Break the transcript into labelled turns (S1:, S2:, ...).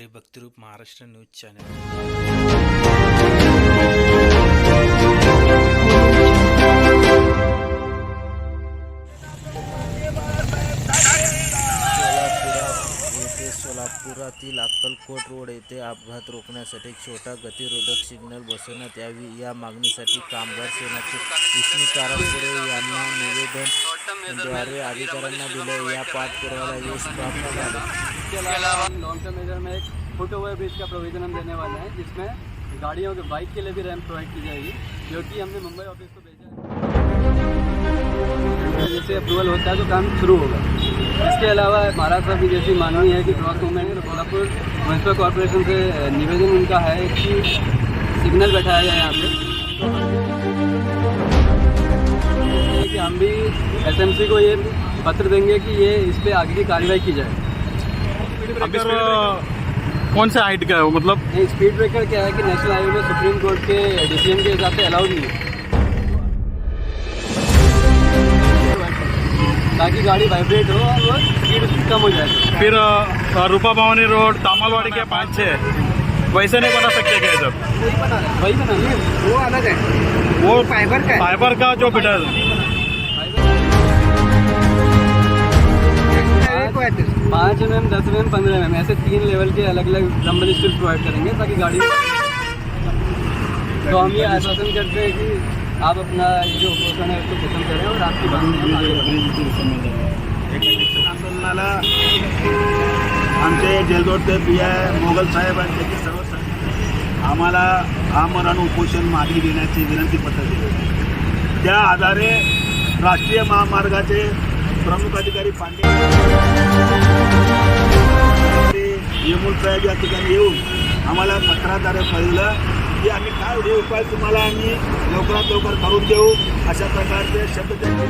S1: Shri Bhaktirup Maharashtra news channel.
S2: सोलापुरातील Akkalkot road येथे अपघात रोखण्यासाठी छोटा गतिरोधक सिग्नल बसवण्यात यावी या मागणीसाठी कामगार सेनेचे विष्णू कारंपुरे यांना निवेदनद्वारे अधिकाऱ्यांना दिले। या पाठपुराव्याला यश प्राप्त झाले।
S3: इसके अलावा लॉन्ग टर्म मेजर में एक फुट ओवर ब्रिज का प्रोविजन हम देने वाले हैं, जिसमें गाड़ियों के बाइक के लिए भी रैंप प्रोवाइड की जाएगी, जो कि हमने मुंबई ऑफिस को भेजा है। जैसे अप्रूवल होता है तो काम शुरू होगा। इसके अलावा महाराष्ट्र की जैसी माननीय है कि cross movement Kolhapur municipal corporation से निवेदन उनका है कि सिग्नल बैठाया जाए यहाँ पे, कि हम भी एसएमसी को ये पत्र देंगे कि ये इस पर आगे की कार्रवाई की जाए।
S4: कौन से हाइट का है वो, मतलब
S3: नहीं, स्पीड ब्रेकर क्या है कि नेशनल हाईवे में सुप्रीम कोर्ट के डिसीजन के हिसाब से अलाउड नहीं है, ताकि गाड़ी वाइब्रेट हो और वो स्पीड उसकी कम हो जाए।
S4: फिर रूपा भवानी रोड तामलवाड़ी के 5-6 वैसे नहीं बना सकते क्या जब
S3: वही बना
S5: वो अलग है,
S4: वो
S5: फाइबर का है।
S4: फाइबर का जो बिटा है
S3: 5 mm, 10 mm, 15 mm ऐसे 3 लेवल के अलग अलग डंबल स्टील प्रोवाइड करेंगे, ताकि गाड़ी तो हम ये आश्वासन करते हैं कि आप अपना ये जो पोषण है उसको खत्म करें और आपकी
S5: आंदोलनाला आमचे जलदोडते बिया मोगल साहेब आणि त्याचे सर्व साहेब आम्हाला आमरण उपोषण मागणी देण्याची विनंती पत्र दिली। त्या आधारे राष्ट्रीय महामार्गाचे प्रमुख अधिकारी पांडे यमुल साहेब या ठिकाणी येऊन आम्हाला पत्राद्वारे कळवलं की आम्ही काय उपाय तुम्हाला आम्ही लवकरात लवकर करून देऊ, अशा प्रकारचे शब्द त्यांनी